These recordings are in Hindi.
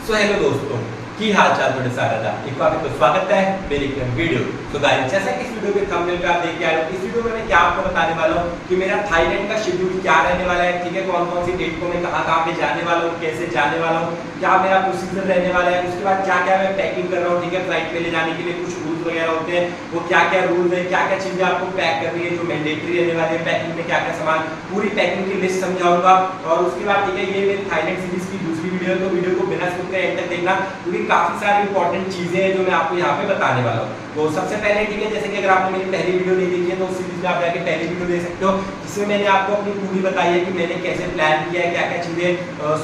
सो हेलो दोस्तों, की हाल चाल थोड़े सारा था। एक बार आपको स्वागत है मेरी वीडियो। तो गाइस, जैसा कि इस वीडियो के थंबनेल पे आप देख के आए हो, इस वीडियो में मैं क्या आपको बताने वाला हूँ कि मेरा थाईलैंड का शेड्यूल क्या रहने वाला है। ठीक है, कौन कौन सी डेट को मैं कहाँ पे जाने वाला हूँ, कैसे जाने वाला हूँ, क्या मेरा प्रोसीजर रहने वाला है, उसके बाद क्या क्या मैं पैकिंग कर रहा हूँ। ठीक है, फ्लाइट पे ले जाने के लिए कुछ रूल्स वगैरह होते हैं, वो क्या क्या रूल्स है, क्या क्या चीजें आपको पैक करनी है जो मैंडेटरी रहने वाली है, पैकिंग में क्या क्या सामान, पूरी पैकिंग की लिस्ट समझाऊंगा। और उसके बाद ठीक है, ये मेरी थाईलैंड सीरीज की दूसरी वीडियो है, तो वीडियो को बिना स्किप करे एंड तक देखना, क्योंकि काफी सारी इंपॉर्टेंट चीजें हैं जो मैं आपको यहाँ पे बताने वाला हूँ। तो सबसे पहले ठीक है, जैसे कि अगर आपने मेरी पहली वीडियो नहीं देखी है तो उस सीरीज में आप जाके पहली वीडियो देख सकते हो, जिसमें मैंने आपको अपनी पूरी बताई है कि मैंने कैसे प्लान किया है, क्या क्या चीजें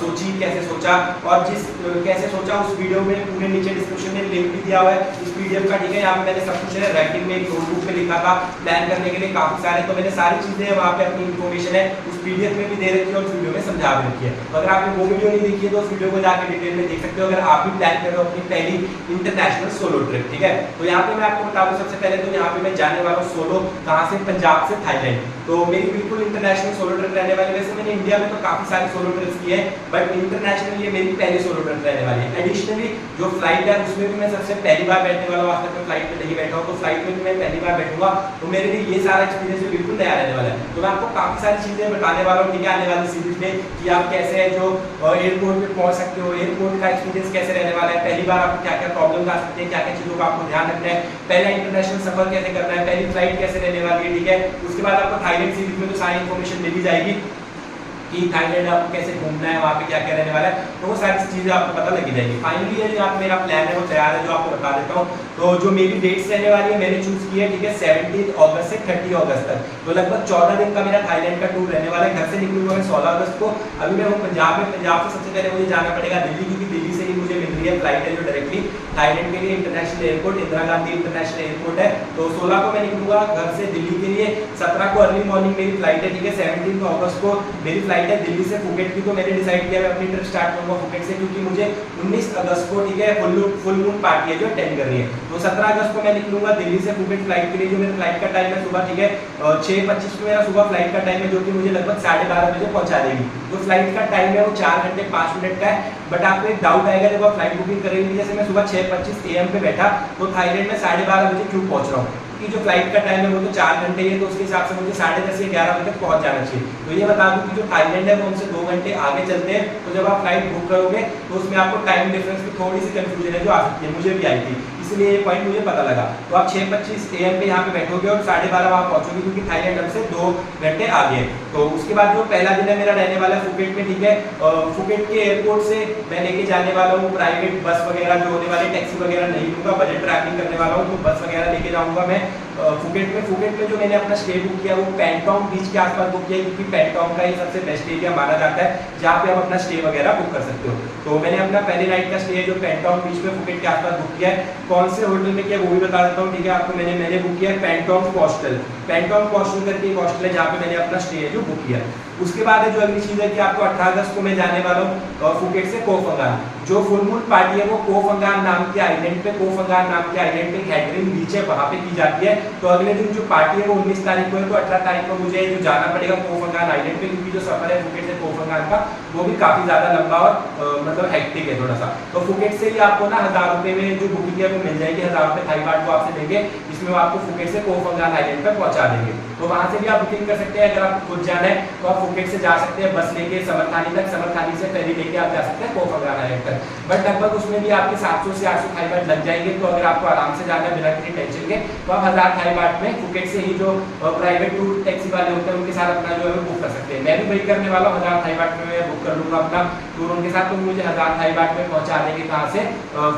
सोची, कैसे सोचा, और कैसे सोचा उस वीडियो में पूरे नीचे डिस्क्रिप्शन में लिंक भी दिया हुआ है इस पीडीएफ का। ठीक है, यहाँ पे मैंने सब कुछ है राइटिंग में एक नोटबुक में लिखा था प्लान करने के लिए काफी सारे, तो मैंने सारी चीजें वहाँ पे अपनी इन्फॉर्मेशन है उस पीडीएफ में भी दे रखी है और उस वीडियो में समझा भी रखी है। तो अगर आपने वो वीडियो नहीं देखी है तो उस वीडियो को जाकर डिटेल में देख सकते हो, अगर आप भी प्लान कर रहे हो अपनी पहली इंटरनेशनल सोलो ट्रिप। ठीक है, तो यहाँ पे मैं आपको बता दूं, सबसे पहले तो यहाँ पे मैं जाने वाला हूँ सोलो, कहाँ से, पंजाब से थाईलैंड। तो मेरी बिल्कुल इंटरनेशनल सोलो ट्रिप रहने वाली है। वैसे मैंने इंडिया में तो काफी सारी सोलो ट्रिप्स की है, बट इंटरनेशनल ये मेरी पहली सोलो ट्रिप रहने वाली है। एडिशनली जो फ्लाइट है उसमें भी मैं सबसे पहली बार बैठने वाला हूँ, आज तक मैं फ्लाइट में नहीं बैठा हूँ, तो फ्लाइट में भी मैं पहली बार बैठूंगा, तो मेरे लिए ये सारा एक्सपीरियंस बिल्कुल नया रहने वाला है। तो मैं आपको काफी सारी चीजें बताने वाला हूँ, ठीक है, आने वाली सीरीज में कि आप कैसे है जो एयरपोर्ट पे पहुंच सकते हो, एयरपोर्ट का एक्सपीरियंस कैसे रहने वाला है, पहली बार आपको क्या क्या प्रॉब्लम आ सकते हैं, क्या क्या चीजों का आपको ध्यान रखना है, पहला इंटरनेशनल सफर कैसे करना है, पहली फ्लाइट कैसे रहने वाली है। ठीक है, उसके बाद आपको थाईलैंड सीरीज में तो सारी इन्फॉर्मेशन मिल ही जाएगी कि थाईलैंड आपको कैसे घूमना है, वहाँ पे क्या क्या रहने वाला है, तो वो सारी चीजें आपको पता लगी जाएगी। फाइनली ये जो आप मेरा प्लान है वो तैयार है, जो आपको बता देता हूँ। तो जो मेरी डेट्स रहने वाली है मैंने चूज की है, ठीक है, 17 अगस्त से 30 अगस्त तक, तो लगभग 14 दिन का मेरा थाईलैंड का टूर रहने वाला है। घर से निकलूंगा मैं 16 अगस्त को। अभी मैं हूँ पंजाब में, पंजाब से सबसे पहले मुझे जाना पड़ेगा दिल्ली, क्योंकि दिल्ली से ही मुझे मिल रही है फ्लाइट है जो डायरेक्टली थाईलैंड के लिए international airport, Indira Gandhi international airport है। तो 16 को मैं निकलूंगा घर से दिल्ली के लिए, 17 को अर्ली मॉर्निंग मेरी फ्लाइट है। ठीक है, 17 अगस्त को मेरी फ्लाइट है दिल्ली से फुकेट की। तो मैंने डिसाइड किया मैं अपनी ट्रिप स्टार्ट करूंगा फुकेट से, क्योंकि मुझे 19 अगस्त को ठीक है फुल मून पार्टी है जो अटेंड करनी है। तो 17 अगस्त को मैं निकलूंगा दिल्ली से फुकेट फ्लाइट के लिए, जो मेरा फ्लाइट का टाइम है सुबह, ठीक है 6:25 को मेरा सुबह फ्लाइट का टाइम है, जो कि मुझे लगभग 12:30 बजे पहुंचा देगी। तो फ्लाइट का टाइम है वो 4 घंटे 5 मिनट का है। बट आपको एक डाउट आएगा जब आप फ्लाइट बुकिंग करेंगे, जैसे मैं सुबह 6:25 AM पे बैठा तो थाईलैंड में 12:30 बजे क्यों पहुंच रहा हूँ, कि जो फ्लाइट का टाइम है वो तो 4 घंटे ही है, तो उसके हिसाब से मुझे 10:30 या 11 बजे तक पहुंच जाना चाहिए। तो ये बता दूं कि जो थाईलैंड है वो हमसे 2 घंटे आगे चलते हैं, तो जब आप फ्लाइट बुक करोगे तो उसमें आपको टाइम डिफरेंस की थोड़ी सी कंफ्यूजन है जो आ सकती है, मुझे भी आई थी, इसलिए ये पॉइंट मुझे पता लगा। तो आप 6:25 AM पे यहाँ पे बैठोगे और 12:30 वहाँ पहुंचोगे, क्योंकि थाईलैंड हमसे 2 घंटे आगे है। तो उसके बाद जो पहला दिन है मेरा रहने वाला है फुकेट में। ठीक है, फुकेट के एयरपोर्ट से मैं लेके जाने वाला हूँ प्राइवेट बस वगैरह जो होने वाली, टैक्सी वगैरह नहीं लूंगा, बजट ट्रैवलिंग करने वाला हूँ, तो बस वगैरह लेके जाऊंगा मैं फुकेट में। फुकेट में जो मैंने अपना स्टे बुक किया वो पैंगटोंग बीच के आसपास बुक किया, क्योंकि पैंगटोंग का ही सबसे बेस्ट एरिया माना जाता है जहाँ पे आप अपना स्टे वगैरह बुक कर सकते हो। तो मैंने अपना पहले नाइट का स्टे जो पैंगटोंग बीच में फुकेट के आसपास बुक किया है। कौन से होटल में किया वो भी बता देता हूँ। ठीक है, आपको मैंने बुक किया है पैंगटोंग हॉस्टल, पैंगटोंग हॉस्टल करके एक हॉस्टल है जहाँ पे मैंने अपना स्टे जो बुक किया। उसके बाद है जो अगली चीज है कि आपको 18 अगस्त को मैं जाने वाला हूँ फुकेट से कोह फंगान। जो फुल मून पार्टी है वो कोह फंगान नाम के आइलैंड पे, कोह फंगान नाम के आइलैंड पे हैड्रिन बीच है वहां पे की जाती है। तो अगले दिन जो पार्टी है वो 19 तारीख को है, तो 18 तारीख को मुझे जो जाना पड़ेगा कोह फंगान आइलैंड पे, क्योंकि जो सफर है फुकेट से कोह फंगान का वो भी काफी ज्यादा लंबा और मतलब हेक्टिक है थोड़ा सा। तो फुकेट से ही आपको ना 1000 रुपए में जो बुकिंग है वो मिल जाएगी, 1000 रुपए थाई बात को आपसे देंगे, इसमें वो आपको फुकेट से कोह फंगान आइलैंड पे पहुंचा देंगे। तो वहां से भी आप बुकिंग कर सकते हैं। अगर आपको खुद जाना है तो आप फुकेट से जा सकते हैं बस लेके समरथानी तक, समरथानी से फेरी लेके आप जा सकते हैं कोह फंगान आइलैंड तक। बट लगभग उसमें भी आपके 700 से 800 थाई बात लग जाएंगे। तो अगर आपको आराम से जाना है बिना किसी टेंशन के, तो आप 1000 थाई बात में फुकेट से ही जो प्राइवेट टूर टैक्सी वाले होते हैं उनके साथ अपना जो है बुक कर सकते हैं। मैं भी वही करने वाला हूँ, 1000 थाई बात में मैं बुक कर लूंगा अपना टूर उनके साथ, तो मुझे 1000 थाई बात में पहुंचा देंगे कहाँ से,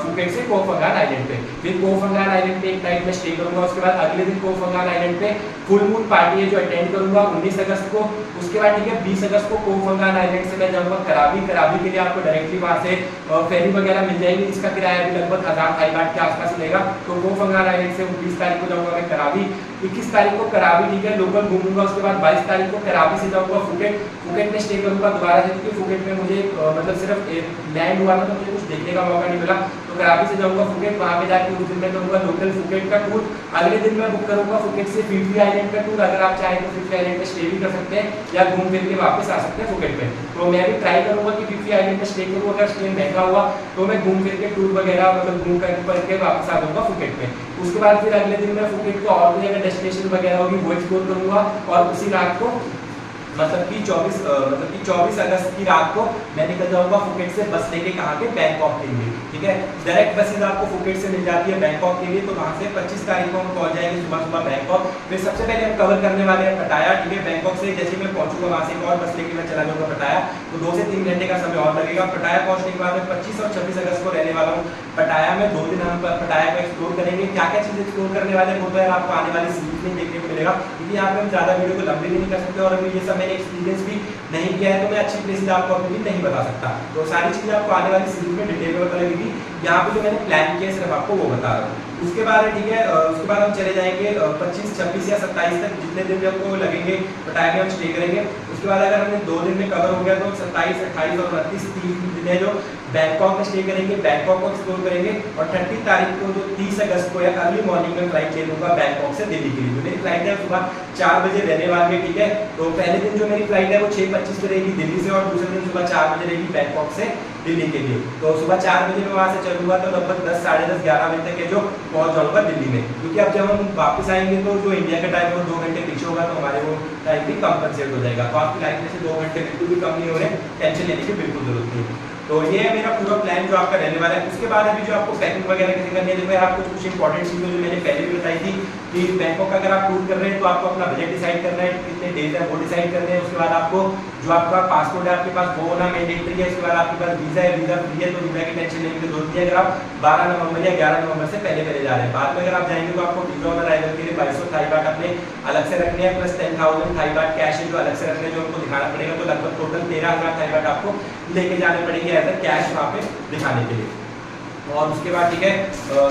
फुकेट से कोह फंगान आइलैंड पे। फिर कोह फंगान आइलैंड पे एक नाइट में स्टे करूंगा। उसके बाद अगले दिन कोह फंगान आइलैंड पे फुल मून पार्टी है जो अटेंड करूंगा 19 अगस्त को। उसके बाद ठीक है 20 अगस्त को कोह फंगान आइलैंड से मैं जाऊंगा कराबी। कराबी के लिए आपको डायरेक्टली वहां से फेरी वगैरह मिल जाएगी, इसका किराया भी लगभग 1000 थाई बात के आसपास मिलेगा। तो कोह फंगान आइलैंड से 19 तारीख को जाऊंगा मैं कराबी, 21 तारीख को कराबी ठीक है लोकल घूमूंगा। उसके बाद 22 तारीख को कराबी से जाऊंगा फुकेट, फुकेट में स्टे करूंगा दोबारा से, क्योंकि फुकेट में मुझे मतलब सिर्फ लैंड हुआ था तो मुझे कुछ देखने का मौका नहीं मिला। तो कराबी से जाऊंगा फुकेट, वहां पे जाके उस दिन मैं करूंगा लोकल फुकेट का टूर। अगले दिन मैं बुक करूंगा फुकेट से फिफी आइलैंड का टूर। अगर आप चाहें तो फिफी आइलैंड में स्टे भी कर सकते हैं या घूम फिर के वापस आ सकते हैं फुकेट में। तो मैं भी ट्राई करूंगा कि फिफी आइलैंड में स्टे करूँ, अगर स्टे महंगा हुआ तो मैं घूम फिर के टूर वगैरह मतलब घूम करके वापस आ जाऊंगा फुकेट में। उसके बाद फिर अगले दिन मैं फुकेट के और भी अगर डेस्टिनेशन वगैरह होगी वो एक्सप्लोर करूंगा और उसी रात को मतलब कि 24 अगस्त की रात को मैं निकल जाऊंगा फुकेट से बस लेके कहाँ के बैंकॉक के लिए। ठीक है, डायरेक्ट बसेज आपको फुकेट से मिल जाती है बैंकॉक के लिए। तो वहाँ से 25 तारीख को हम पहुँच जाएंगे सुबह सुबह बैंकॉक। फिर सबसे पहले हम कवर करने वाले हैं पटाया। ठीक है, बैंकॉक से जैसे मैं पहुंचूंगा वहाँ से एक और बस लेके मैं चला जाऊंगा पटाया, तो 2 से 3 घंटे का समय और लगेगा। पटाया पहुंचने के बाद मैं 25 और 26 अगस्त को रहने वाला हूँ पटाया में। 2 दिन हम पटाया को एक्सप्लोर करेंगे। क्या क्या चीज़ एक्सप्लोर करने वाले हैं वो तो यार आपको आने वाली सीरीज में देखने को मिलेगा, क्योंकि यहाँ पे हम ज़्यादा वीडियो को लंबी नहीं कर सकते और अभी ये सब मैंने एक्सपीरियंस भी नहीं किया है, तो मैं अच्छी प्लेसेस आपको अभी भी नहीं बता सकता। तो सारी चीज़ें आपको आने वाली सीरीज में डिटेल में पता लगेगी। यहाँ पे जो मैंने प्लान किया है सिर्फ आपको वो बता रहा हूँ। उसके बाद ठीक है, उसके बाद हम चले जाएंगे 25, 26 या 27 तक, जितने दिन भी हमको लगेंगे पटाया में हम स्टे करेंगे। उसके बाद अगर हमने 2 दिन में कवर हो गया तो 27, 28 और 29 3 दिन है जो बैंकॉक में स्टे करेंगे, बैंकॉक को एक्सप्लोर करेंगे। और 30 तारीख को जो 30 अगस्त को या अर्ली मॉर्निंग में फ्लाइट ले लूंगा बैंकॉक से दिल्ली के लिए। मेरी फ्लाइट है सुबह 4 बजे रहने वाली है। ठीक है, तो पहले दिन जो मेरी फ्लाइट है वो 6:25 पे रहेगी दिल्ली से, और दूसरे दिन सुबह 4 बजे रहेगी बैंकॉक से दिल्ली के लिए। तो सुबह 4 बजे में वहाँ से चलूंगा तो लगभग 10, साढ़े 10, 11 बजे तक है जो पहुँच जाऊंगा दिल्ली में। क्योंकि अब जब हम वापस आएंगे तो जो इंडिया का टाइम है वो 2 घंटे पीछे होगा, तो हमारे वो टाइम भी कंपनसेट हो जाएगा। तो आपकी लाइफ में से 2 घंटे बिल्कुल भी कम नहीं हो रहे, टेंशन लेने की बिल्कुल जरूरत नहीं। तो ये है मेरा पूरा प्लान जो आपका रहने वाला है। उसके बाद अभी जो आपको पैकिंग वगैरह कैसे करनी है, देखो आपको कुछ इंपॉर्टेंट चीज़ें जो मैंने पहले भी बताई थी कि बैंकॉक अगर आप टूर कर रहे हैं तो आपको अपना बजट डिसाइड करना है, कितने डेज है वो डिसाइड करने हैं। उसके बाद आपको जो आपका पासपोर्ट है आपके पास वो होना मैंडेटरी है। उसके बाद आपके पास वीज़ा है, वीज़ा फ्री है, तो वीज़ा की टेंशन लेने की जरूरत नहीं है अगर आप 12 नवंबर या 11 नवंबर से पहले जा रहे हैं। बाद में अगर आप जाएंगे तो आपको वीज़ा ऑन अराइवल के लिए 2200 थाई बाट अपने अलग से रखने हैं, प्लस 10,000 थाई बाट कैश है जो अलग से रखने जो आपको दिखाना पड़ेगा। तो लगभग टोटल 13,000 थाई बाट आपको लेके जाने पड़ेंगे एज अ कैश वहाँ पे दिखाने के लिए। और उसके बाद ठीक है,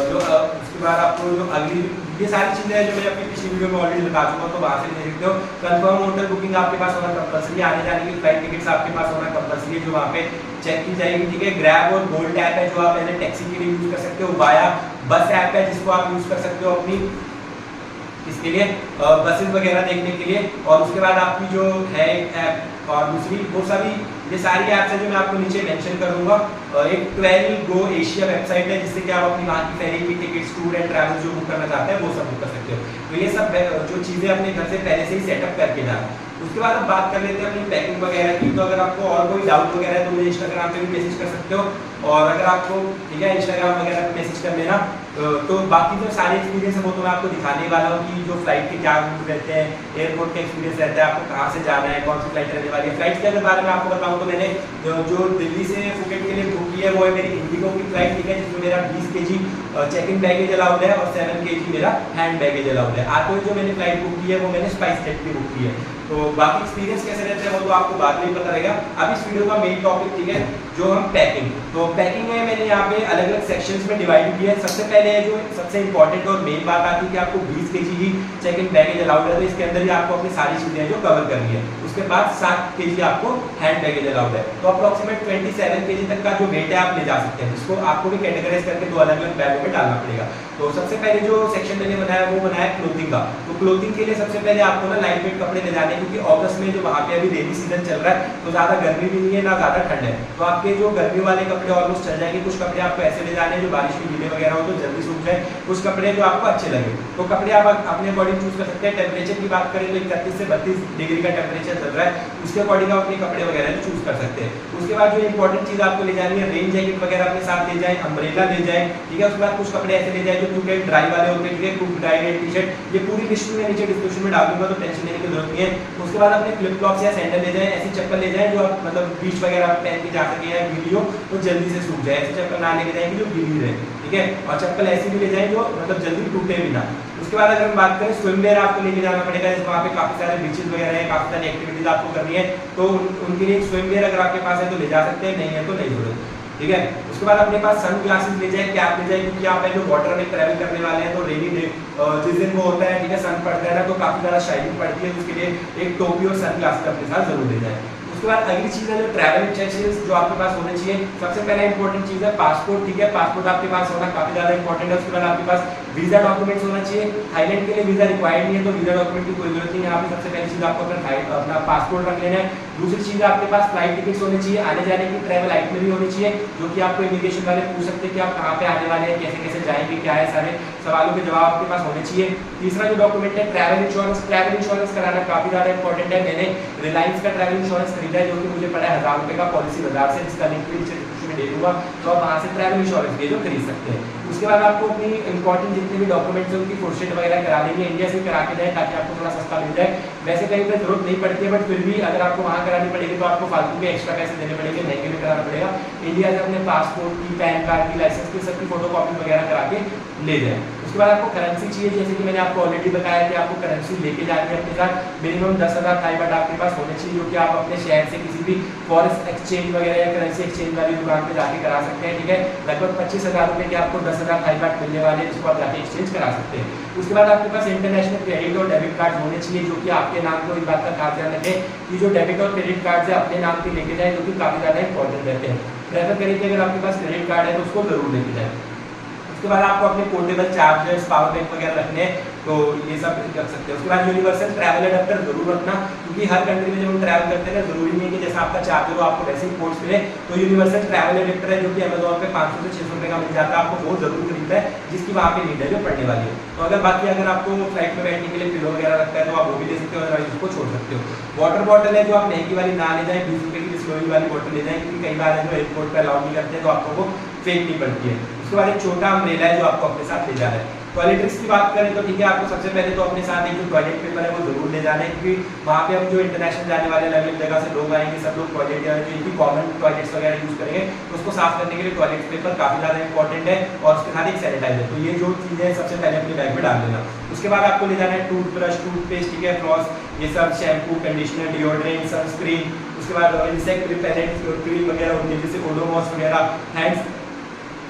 उसके बाद आपको जो अगली ये सारी चीज़ें हैं जो मैं अपनी पिछली वीडियो में ऑलरेडी बता चुका हूँ, तो वहाँ से देख सकते हो। कंफर्म होटल बुकिंग आपके पास होना कंपल्सरी, आने जाने की फ्लाइट टिकट्स आपके पास होना कंपल्सरी है जो वहाँ पे चेक की जाएगी। ठीक है, ग्रैब और बोल्ट ऐप है जो आप पहले टैक्सी के लिए यूज़ कर सकते हो, वाया बस ऐप है जिसको आप यूज़ कर सकते हो अपनी इसके लिए बसेस वगैरह देखने के लिए। और उसके बाद आपकी जो है ऐप और दूसरी वो सभी ये सारी ऐप्स है जो मैं आपको नीचे मेंशन करूंगा। एक 12 गो एशिया वेबसाइट है जिससे कि आप अपनी वहाँ की फेरी की टिकट्स, टूर एंड ट्रैवल जो बुक करना चाहते हैं वो सब बुक कर सकते हो। तो ये सब जो चीज़ें अपने घर से पहले से ही सेटअप करके जाना। उसके बाद हम बात कर लेते हैं अपनी पैकिंग वगैरह की। तो अगर आपको और कोई डाउट वगैरह है तो मुझे इंस्टाग्राम पे भी मैसेज कर सकते हो, और अगर आपको ठीक है इंस्टाग्राम वगैरह पे मैसेज कर लेना। तो बाकी जो सारे एक्सपीरियंस है वो तो मैं आपको दिखाने वाला हूँ कि जो फ्लाइट के क्या रूट रहते हैं, एयरपोर्ट का एक्सपीरियंस रहता है, आपको कहाँ से जाना है, कौन सी फ्लाइट रहने वाली है। फ्लाइट के अगर बारे में आपको बताऊँ तो मैंने जो दिल्ली से फुकेट के लिए बुक की है वो है मेरी इंडिगो की फ्लाइट। ठीक है, जिसमें मेरा 20 kg check in baggage allowed है और 7 kg मेरा हैंड बैगेज अलाउड है। आते हुए जो मैंने फ्लाइट बुक की है वो मैंने स्पाइस जेट की बुक की है। तो बाकी एक्सपीरियंस कैसे रहते हैं वो तो आपको बाद में ही पता रहेगा। अब इस वीडियो का मेन टॉपिक ठीक है जो हम पैकिंग, तो पैकिंग में मैंने यहाँ पे अलग अलग सेक्शंस में डिवाइड किया है। सबसे पहले है जो सबसे इंपॉर्टेंट और मेन बात आती है कि आपको 20 kg ही चेक इन बैगेज अलाउड है, तो इसके अंदर ही आपको अपनी सारी चीजें जो कवर करनी है। उसके बाद 7 kg आपको हैंड बैगेज अलाउड है, तो अप्रोक्सीमेट 27 kg तक का जो वेट है आप ले जा सकते हैं, जिसको आपको भी कैटेगराइज करके 2 अलग अलग बैगों में डालना पड़ेगा। तो सबसे पहले जो सेक्शन मैंने बनाया वो बनाया क्लोथिंग का। तो क्लोथिंग के लिए सबसे पहले आपको ना लाइट वेट कपड़े ले जाने, क्योंकि अगस्त में जो वहाँ पे अभी रेनी सीजन चल रहा है तो ज्यादा गर्मी भी नहीं है ना ज्यादा ठंड है, तो आपके जो गर्मी वाले कपड़े ऑलमोस्ट चल जाएंगे। कुछ कपड़े आपको ऐसे ले जाने जो बारिश में गीले वगैरह हो तो जल्दी सूख जाए, कुछ कपड़े जो आपको अच्छे लगे। तो कपड़े आप अपने अकॉर्डिंग चूज कर सकते हैं। टेम्परेचर की बात करें तो 31 से 32 डिग्री का टेम्परेचर चल रहा है, उसके अकॉर्डिंग आप अपने कपड़े वगैरह चूज कर सकते हैं। उसके बाद जो इंपॉर्टेंट चीज आपको ले जानी है, रेन जैकेट वगैरह अपने साथ ले जाए, अम्ब्रेला ले जाए। ठीक है, उसके बाद कुछ कपड़े ऐसे ले जाए जो क्योंकि ड्राई वाले होते हैं, ठीक है, क्योंकि ड्राई टी शर्ट, ये पूरी लिस्ट में नीचे डिस्क्रिप्शन में डाल दूंगा तो टेंशन लेने की जरूरत नहीं है। उसके बाद अपने फ्लिप फ्लॉप्स या सैंडल ले जाए, ऐसी चप्पल ले जाए जो आप मतलब बीच वगैरह पहन के जा सके या गीली हो तो जल्दी से सूख जाए। ऐसी चप्पल ना लेके जाएंगे जो गीली रहे, ठीक है, और चप्पल ऐसी भी ले जाए जो मतलब जल्दी टूटे भी ना। उसके बाद अगर हम बात करें स्विमवेयर आपको लेके जाना पड़ेगा, जैसे वहाँ पे काफी सारे बीचेस वगैरह हैं, काफी सारी एक्टिविटीज आपको करनी है, तो उनके लिए स्विमवेयर अगर आपके पास है तो ले जा सकते हैं, नहीं है तो नहीं जरूरत। ठीक है, उसके बाद अपने पास सन ग्लासेस ले जाए, कैप ले जाए, क्योंकि आप जो वाटर में ट्रैवल करने वाले हैं तो रेनी डे जिस दिन वो होता है, ठीक है, सन पड़ता है ना तो काफी ज्यादा शाइनिंग पड़ती है, तो उसके लिए एक टोपी और सन ग्लासेस अपने साथ जरूर ले जाए। उसके बाद अगली चीज है जो ट्रैवल इंश्योरेंस जो आपके पास होने चाहिए। सबसे पहले इंपॉर्टेंट चीज है पासपोर्ट। ठीक है, पासपोर्ट आपके पास होना काफी ज्यादा इंपॉर्टेंट है। उसके बाद आपके पास वीजा डॉक्यूमेंट्स होना चाहिए। थाईलैंड के लिए वीजा रिक्वायर्ड नहीं है, तो वीजा डॉक्यूमेंट की कोई जरूरत नहीं है। यहाँ पे सबसे पहली चीज आपको अपना पासपोर्ट रख लेना है। दूसरी चीज आपके पास फ्लाइट टिकट्स होनी चाहिए, आने जाने की ट्रैवल आइटनरी होनी चाहिए, जो कि आपको इमिग्रेशन वाले पूछ सकते हैं कि आप कहाँ पे आने वाले हैं, कैसे कैसे जाएंगे, क्या है, सारे सवालों के जवाब आपके पास होने चाहिए। तीसरा जो डॉक्यूमेंट है ट्रैवल इंश्योरेंस। ट्रैवल इंश्योरेंस कराना काफी ज्यादा इंपॉर्टेंट है। मैंने रिलायंस का ट्रैवल इंश्योरेंस खरीदा है, जो कि मुझे पड़ा है 1000 रुपए का पॉलिसी बाजार से, जिसका लिंक भी नीचे में दे दूंगा, तो आप वहां से ट्रैवल इंश्योरेंस भी जो खरीद सकते हैं। उसके बाद आपको अपनी इंपॉर्टेंट जितने भी डॉक्यूमेंट्स हैं उनकी फोटोस्टेट वगैरह करा लेंगे, इंडिया से करा के जाए ताकि आपको थोड़ा सस्ता मिल जाए। वैसे कहीं पे जरूरत नहीं पड़ती है, बट फिर भी अगर आपको वहां करानी पड़ेगी तो आपको फालतू के एक्स्ट्रा पैसे देने पड़ेंगे, महंगे में कराना पड़ेगा। इंडिया से अपने पासपोर्ट की, पैन कार्ड की, लाइसेंस की सबकी फोटोकॉपी वगैरह करा के ले जाए। उसके बाद आपको करेंसी चाहिए, जैसे कि मैंने आपको ऑलरेडी बताया कि आपको करेंसी लेके जानी है अपने साथ। मिनिमम 10,000 थाई बाट आपके पास होने चाहिए, जो कि आप अपने शहर से किसी भी फॉरेक्स एक्सचेंज वगैरह या करेंसी एक्सचेंज वाली दुकान पे जाके करा सकते हैं, ठीक है। लगभग 25,000 रुपए के आपको 10,000 थाई बाट मिलने वाले हैं, जिसको आप जाके एक्सचेंज करा सकते हैं। उसके बाद आपके पास इंटरनेशनल क्रेडिट और डेबिट कार्ड होने चाहिए, जो कि आपके नाम को इस बात का खास ध्यान रखें कि जो डेबिट और क्रेडिट कार्ड है अपने नाम के लेके जाए, जो कि काफी ज्यादा इंपॉर्टेंट रहते हैं। प्रेफर करें कि अगर आपके पास क्रेडिट कार्ड है तो उसको जरूर लेके जाए। उसके बाद आपको अपने पोर्टेबल चार्जर्स, पावर बैंक वगैरह रखने हैं, तो ये सब रख सकते हैं। उसके बाद यूनिवर्सल ट्रैवल अडेप्टर जरूर रखना, क्योंकि हर कंट्री में जब हम ट्रैवल करते हैं जरूरी नहीं है कि जैसा आपका चार्जर हो आपको वैसे ही पोर्ट्स मिले। तो यूनिवर्सल ट्रैवल अडेप्टर है, जो कि अमेजोन पे 500 से 600 रुपए का मिल जाता है, आपको वो जरूर खरीदना है, जिसकी वहाँ पे नीड है जो पड़ने वाली है। तो अगर बाकी अगर आपको फ्लाइट में बैठने के लिए पिलो वगैरह रखता है तो आप वो भी ले सकते हो, अदरवाइज उसको छोड़ सकते हो। वाटर बॉटल है जो आप महंगी वाली ना ले जाए, 20 रुपए की बिस्लरी वाली बॉटल ले जाए, क्योंकि कई बार है जो एयरपोर्ट पर अलाउ नहीं करते हैं, तो आपको वो फेंकनी पड़ती है। उसके बाद एक छोटा अम्ब्रेला है जो आपको अपने साथ ले जाना है। टॉयलेट्रिक्स की बात करें तो ठीक है, आपको सबसे पहले तो अपने साथ एक जो टॉयलेट पेपर है वो जरूर ले जाना है, क्योंकि वहाँ पे हम जो इंटरनेशनल जाने वाले अलग अलग जगह से लोग आएंगे, सब लोग टॉयलेट या जो इनकी कॉमन टॉयलेट्स वगैरह यूज करेंगे, तो उसको साफ करने के लिए टॉयलेट पेपर काफी ज्यादा इंपॉर्टेंट है, और उसके साथ एक सैनिटाइजर। तो ये जो चीजें सबसे पहले अपने बैग में डाल देना। उसके बाद आपको ले जाना है टूथब्रश, टूथपेस्ट, ठीक है, फ्लॉस, ये सब, शैम्पू, कंडीशनर, डिओड्रेंट, सनस्क्रीन। उसके बाद इंसेक्ट रिपेलेंट क्रीम वगैरह होती है, जैसे ओडोमॉस वगैरह,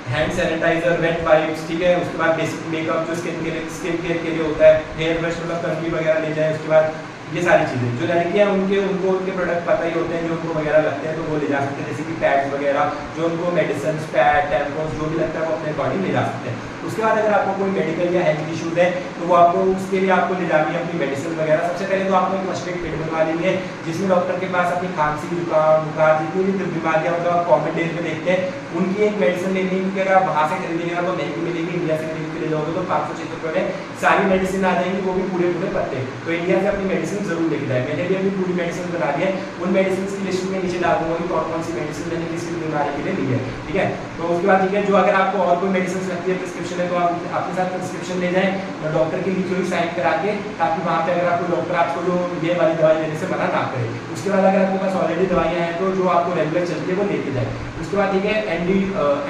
हैंड सैनिटाइजर, वेट वाइप्स, ठीक है। उसके बाद बेसिक मेकअप जो स्किन केयर के लिए होता है, हेयर ब्रश मतलब कंघी वगैरह ले जाए। उसके बाद ये सारी चीज़ें जो लड़कियाँ उनको उनके प्रोडक्ट पता ही होते हैं जो उनको वगैरह लगते हैं, तो वो ले जा सकते हैं, जैसे कि पैड्स वगैरह, जो उनको मेडिसिन, पैड, टैम्पोन्स जो भी लगता है वो अपने अकॉर्डिंग ले जा सकते हैं। उसके बाद अगर आपको कोई मेडिकल या हेल्थ इशूज है तो वो आपको उसके लिए आपको ले जानी है अपनी मेडिसिन वगैरह। सबसे पहले तो आपको एक फर्स्ट एड किट बनवा लेनी है, जिसमें डॉक्टर के पास अपनी खांसी, जुकाम, बुखार, जितनी भी बीमारियाँ मतलब आप कॉमन डेज में देखते हैं उनकी एक मेडिसिन लेनी है, क्योंकि अगर आप वहाँ से खरीदेंगे ना तो महंगी मिलेगी, इंडिया से खरीद के ले जाओगे तो 500-600 रुपये में सारी मेडिसिन आ जाएंगी, वो भी पूरे पत्ते। तो इंडिया से अपनी मेडिसिन जरूर लेके जाए। मैंने भी अपनी पूरी मेडिसिन बना दी है, उन मेडिसिन की लिस्ट में नीचे डाल दूंगा कि कौन कौन सी मेडिसिन मैंने किस बीमारी के लिए ली है, ठीक है। तो उसके बाद ठीक है, जो अगर आपको और कोई मेडिसिन लगती है, प्रिस्क्रिप्शन है, तो आप अपने साथ प्रिस्क्रिप्शन ले जाएं और डॉक्टर की लिखी हुई साइन करा के, ताकि वहाँ पे अगर आपको डॉक्टर आपको जो ये वाली दवाई लेने से मना ना करे। उसके बाद अगर आपके पास ऑलरेडी दवाइयाँ हैं तो जो आपको रेगुलर चलती है वो लेके जाए। उसके बाद ठीक है,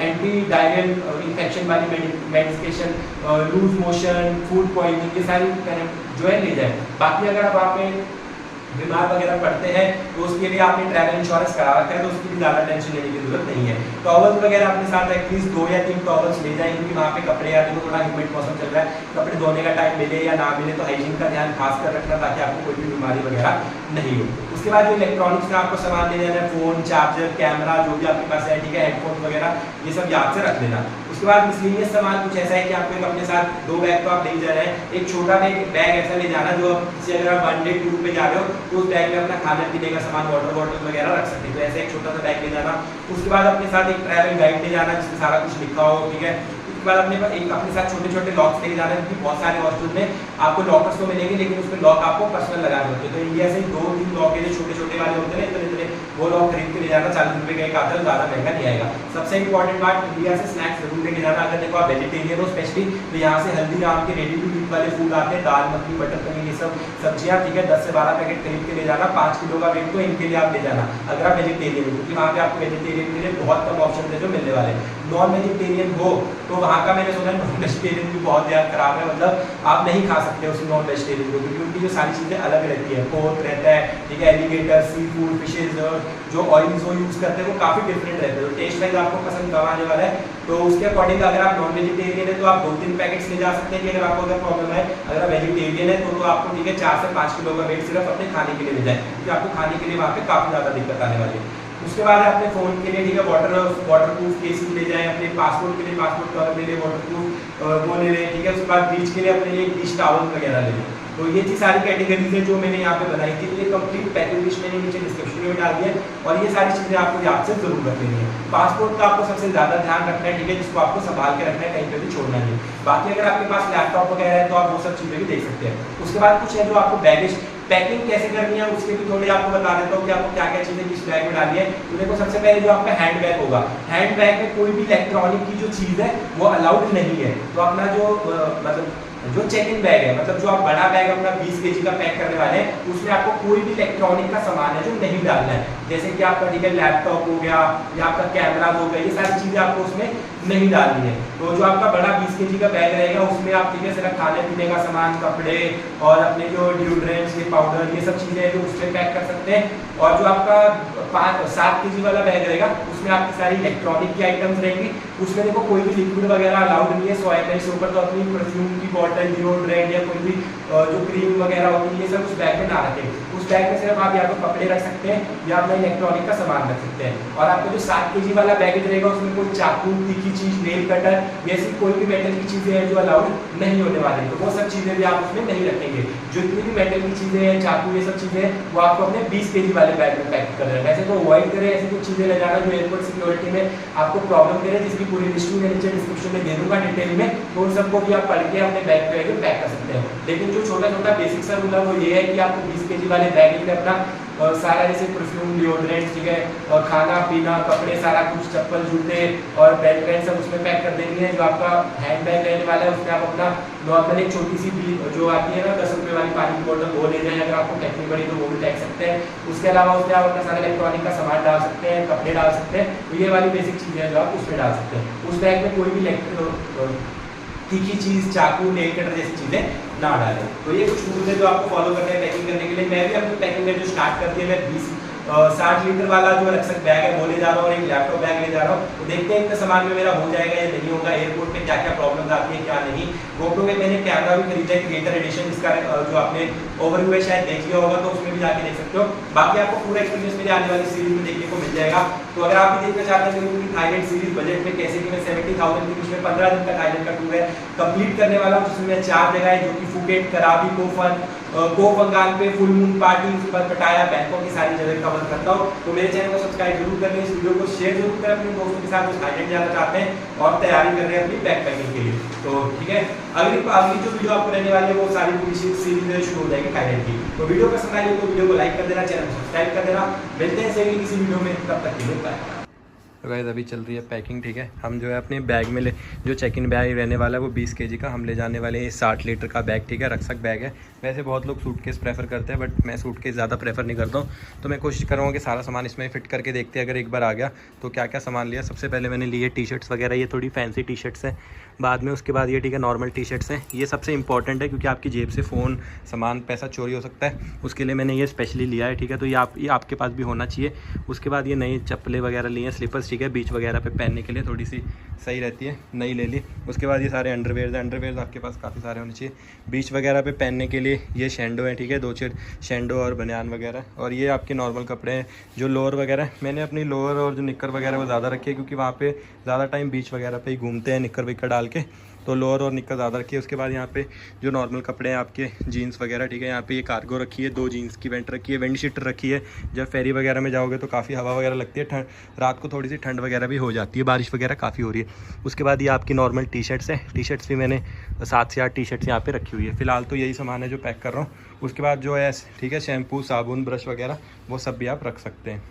एंटी डायरियल इन्फेक्शन वाली medication, loose motion, food poisoning, ये सारी जो है ले जाए। बाकी अगर आप वहाँ पे बीमार वगैरह पड़ते हैं तो उसके लिए आपने ट्रैवल इंश्योरेंस करा रखा है, तो उसकी भी ज़्यादा टेंशन लेने की जरूरत नहीं है। टॉवल्स वगैरह अपने साथ एटलीस्ट 2 या 3 टॉवल्स ले जाएं, क्योंकि वहाँ पे कपड़े या तो थोड़ा ह्यूमिड मौसम चल रहा है, कपड़े धोने का टाइम मिले या ना मिले, तो हाइजीन का ध्यान खास कर रखना ताकि आपको कोई भी बीमारी वगैरह नहीं हो। उसके बाद जो इलेक्ट्रॉनिक्स का आपको सामान ले जाना है, फोन, चार्जर, कैमरा, जो भी आपके पास है, ठीक है, हेडफोन वगैरह, ये सब याद से रख लेना। उसके बाद मिसलिनियस सामान कुछ ऐसा है कि आपको एक अपने साथ 2 बैग तो आप ले जा रहे हैं, एक छोटा बैग ऐसा ले जाना जो किसी अगर आप 1 डे टूर पे जा रहे हो तो उस बैग में अपना खाने पीने का सामान, वाटर बॉटल वगैरह रख सकते हैं, तो ऐसे एक छोटा सा बैग ले जाना। उसके बाद अपने साथ एक ट्रैवल गाइड ले जाना जिसमें सारा कुछ लिखा हो, ठीक है। उसके बाद अपने साथ छोटे छोटे लॉक्स लेके जाना है, क्योंकि बहुत सारे हॉस्टल में आपको लॉकर्स तो मिलेंगे लेकिन उसमें लॉक आपको पर्सनल लगाने होते हैं, तो इंडिया से 2-3 लॉक जो छोटे छोटे वाले होते हैं इतने वो लॉक खरीद के ले जाना, 40 रुपये का एक आता है, ज़्यादा महंगा नहीं आएगा। सबसे इंपॉर्टेंट बात, इंडिया से स्नैक्स जरूर लेके जाना। अगर देखो आप वेजिटेरियन हो स्पेशली, तो यहाँ से हल्दीराम के रेडी टू ईट वाले फूड आते हैं, दाल मखनी, बटर पनीर, ये सब सब्जियाँ, ठीक है, 10 से 12 पैकेट खरीद के ले जाना। 5 किलो का वेट तो इनके लिए आप ले जाना अगर आप वेजिटेरियन हो, क्योंकि वहाँ पे आपको वेजिटेरियन के लिए बहुत कम ऑप्शन है जो मिलने वाले। नॉन वेजिटेरियन हो तो वहाँ का मैंने सुना नॉन वेजिटेरियन भी बहुत ज़्यादा खराब है, मतलब आप नहीं खा सकते उस नॉन वेजिटेरियन को, क्योंकि उनकी जो सारी चीज़ें अलग रहती है। पोर्क रहता है, ठीक है, एलिगेटर, सी फूड, फिशेज, जो ऑयल्स वो यूज़ करते हैं वो काफ़ी डिफरेंट रहते हैं, तो टेस्ट वाइज आपको पसंद कम आने वाला है। तो उसके अकॉर्डिंग अगर आप नॉन वेजिटेरियन है तो आप 2-3 पैकेट्स ले जा सकते हैं कि अगर आपको अगर प्रॉब्लम है। अगर आप वेजिटेरियन है तो आपको ठीक है 4 से 5 किलो का वेट सिर्फ अपने खाने के लिए ले जाए, क्योंकि आपको खाने के लिए वहाँ पे काफ़ी ज़्यादा दिक्कत आने वाली है। उसके बाद अपने फ़ोन के लिए ठीक है वाटर प्रूफ केसिंग ले जाएं, अपने पासपोर्ट के लिए पासपोर्ट कवर ले लें वाटर प्रूफ, वो ले लें, ठीक है। उसके बाद बीच के लिए अपने लिए एक डिश टॉवल वगैरह ले लें। तो ये थी सारी कैटेगरीज है जो मैंने यहाँ पे बनाई थी। ये कंप्लीट पैकिंग लिस्ट मैंने नीचे डिस्क्रिप्शन में डाल दिया है और ये सारी चीज़ें आपको याद से जरूर रख लेनी है। पासपोर्ट का आपको सबसे ज़्यादा ध्यान रखना है, ठीक है, जिसको आपको संभाल के रखना है, कहीं पे भी छोड़ना नहीं। बाकी अगर आपके पास लैपटॉप वगैरह है तो आप वो सब चीज़ें भी देख सकते हैं। उसके बाद कुछ है जो आपको बैगेज पैकिंग कैसे करनी है उसके भी थोड़े आपको बता देता हूँ कि आपको क्या क्या चीज़ें किस बैग में डालनी है। तो देखो, सबसे पहले जो आपका हैंड बैग होगा, हैंड बैग में कोई भी इलेक्ट्रॉनिक की जो चीज़ है वो अलाउड नहीं है। तो अपना जो मतलब जो चेक इन बैग है, मतलब जो आप बड़ा बैग अपना 20 kg का पैक करने वाले हैं, उसमें आपको कोई भी इलेक्ट्रॉनिक का सामान है जो नहीं डालना है। जैसे कि आपका ठीक है लैपटॉप हो गया या आपका कैमरा हो गया, ये सारी चीज़ें आपको उसमें नहीं डालनी है। तो जो आपका बड़ा 20 kg का बैग रहेगा उसमें आप ठीक है सिर्फ खाने पीने का सामान, कपड़े और अपने जो डिओड्रेंट्स, ये पाउडर, ये सब चीज़ें हैं जो उसमें पैक कर सकते हैं। और जो आपका 7 kg वाला बैग रहेगा उसमें आपकी सारी इलेक्ट्रॉनिक की आइटम्स रहेंगी। उसमें देखो कोई भी लिक्विड वगैरह अलाउड नहीं है। 100 ml से ऊपर तो अपनी परफ्यूम की बॉटल, डिओड्रेंट या कोई भी जो क्रीम वगैरह होती है ये सब उस बैग में ना रखें। उस बैग में सिर्फ आप या तो कपड़े रख सकते हैं या अपना इलेक्ट्रॉनिक का सामान रख सकते हैं। और आपका जो 7 kg वाला बैगेज रहेगा उसमें कोई चाकू, तीखी चीज, नेल कटर, ऐसी कोई भी मेटल की चीजें हैं जो अलाउड नहीं होने वाली, तो वो सब चीजें भी आप उसमें नहीं रखेंगे। जो इतनी भी मेटल की चीजें हैं, चाकू, ये सब चीजें वो आपको अपने 20 kg वाले बैग में पैक करना है। वैसे तो अवॉइड करें ऐसी कुछ चीजें ले जाना जो एयरपोर्ट सिक्योरिटी में आपको प्रॉब्लम करे, जिसकी पूरी लिस्ट मैं नीचे डिस्क्रिप्शन में दे दूंगा डिटेल में। तो उन सबको भी आप पढ़ के अपने बैग पे पैक कर सकते हैं। लेकिन जो छोटा छोटा बेसिक सा रूल है वो ये है कि आपको 20 kg वाले बैग में अपना सारा जैसे परफ्यूम, डिओड्रेंट, ठीक है, और खाना पीना, कपड़े, सारा कुछ, चप्पल, जूते और बेल्ट वैल्ट सब उसमें पैक कर देनी है। जो आपका हैंड बैग रहने वाला है उसमें आप अपना नॉर्मल एक छोटी सी जो आती है ना 10 रुपये वाली पानी की बोतल, वो ले जाएं। अगर आपको फेंकनी पड़ी तो वो भी फेंक सकते हैं। उसके अलावा उसमें आप अपना सारा इलेक्ट्रॉनिक का सामान डाल सकते हैं, कपड़े डाल सकते हैं। तो ये वाली बेसिक चीज़ें हैं जो आप उसमें डाल सकते हैं। उस बैग में कोई भी तीखी चीज़, चाकू, नेल कटर जैसी चीज़ें ना डालें। तो ये कुछ रूल है जो आपको फॉलो करने हैं पैकिंग करने के लिए। मैं भी अपनी पैकिंग में जो स्टार्ट करती है, मैं 60 लीटर वाला जो रक्षक बैग है वो ले जा रहा हूँ और एक लैपटॉप बैग ले जा रहा हूँ। तो देखते हैं इतना सामान में मेरा हो जाएगा या नहीं होगा, एयरपोर्ट पे क्या क्या प्रॉब्लम्स आती है क्या नहीं। GoPro में मैंने कैमरा भी खरीदा है, क्रिएटर एडिशन, इसका जो आपने ओवरव्यू है शायद देख लिया होगा, तो उसमें भी जाके देख सकते हो। बाकी आपको पूरा एक्सपीरियंस मेरे आने वाली सीरीज में देखने को मिल जाएगा। तो अगर आप भी देखना चाहते हैं कि थाईलैंड सीरीज बजट में कैसे कि मैं 70,000 के बीच में 15 दिन का थाईलैंड का टूर है कंप्लीट करने वाला हूँ, जिसमें 4 जगह है जो कि फुकेट, कराबी, को बंगाल पे, फुल मून पार्टी, उसके बाद पटाया, बैंकॉक की सारी जगह कवर करता हूँ। तो मेरे चैनल को सब्सक्राइब जरूर करें, इस वीडियो को शेयर जरूर करें अपने दोस्तों के साथ जो थाईलैंड जाना चाहते हैं और तैयारी कर रहे हैं अपनी बैक पैकिंग के लिए। तो ठीक है, अगली जो वीडियो आपको रहने वाली है वो सारी पूरी सीरीज शुरू हो जाएगी थाईलैंड की। तो वीडियो पसंद आई हो तो वीडियो को लाइक कर देना, चैनल को सब्सक्राइब कर देना। मिलते हैं सही किसी वीडियो में, तब तक के लिए बाय। तो गाइस अभी चल रही है पैकिंग, ठीक है। हम जो है अपने बैग में जो चेक इन बैग रहने वाला है वो 20 kg का हम ले जाने वाले हैं। 60 लीटर का बैग, ठीक है, रक्षक बैग है। वैसे बहुत लोग सूटकेस प्रेफर करते हैं बट मैं सूटकेस ज़्यादा प्रेफर नहीं करता हूँ। तो मैं कोशिश करूँगा कि सारा सामान इसमें फिट करके देखते हैं अगर एक बार आ गया तो क्या क्या सामान लिया। सबसे पहले मैंने लिए टी शर्ट्स वगैरह, ये थोड़ी फैंसी टी शर्ट्स हैं। बाद में उसके बाद ये ठीक है नॉर्मल टी शर्ट्स हैं। ये सबसे इंपॉर्टेंट है क्योंकि आपकी जेब से फ़ोन, सामान, पैसा चोरी हो सकता है, उसके लिए मैंने ये स्पेशली लिया है, ठीक है। तो ये आपके पास भी होना चाहिए। उसके बाद ये नई चप्पलें वगैरह ली हैं, स्लीपर्स, ठीक है, बीच वगैरह पे पहनने के लिए थोड़ी सी सही रहती है, नई ले ली। उसके बाद ये सारे अंडरवेयर आपके पास काफ़ी सारे होने चाहिए। बीच वगैरह पे पहनने के लिए ये शेंडो है, ठीक है, 2 शेंडो और बनियान वगैरह। और ये आपके नॉर्मल कपड़े हैं जो लोअर वगैरह, मैंने अपनी लोअर और जो निक्कर वगैरह वो ज़्यादा रखी है क्योंकि वहाँ पे ज़्यादा टाइम बीच वगैरह पे ही घूमते हैं निक्कर विक्कर डाल के, तो लोअर और निक्कर ज़्यादा रखी है। उसके बाद यहाँ पे जो नॉर्मल कपड़े हैं आपके जीन्स वगैरह, ठीक है, यहाँ पे ये कार्गो रखी है, 2 जीन्स की वेंट रखी है, विंड शीटर रखी है। जब फेरी वगैरह में जाओगे तो काफ़ी हवा वगैरह लगती है, रात को थोड़ी सी ठंड वगैरह भी हो जाती है, बारिश वगैरह काफ़ी हो रही है। उसके बाद ये आपकी नॉर्मल टी शर्ट्स है, टी शर्ट्स भी मैंने 7 से 8 टी शर्ट्स यहाँ पे रखी हुई है। फिलहाल तो यही सामान है जो पैक कर रहा हूँ। उसके बाद जो है, ठीक है, शैम्पू, साबुन, ब्रश वगैरह वो सब भी आप रख सकते हैं।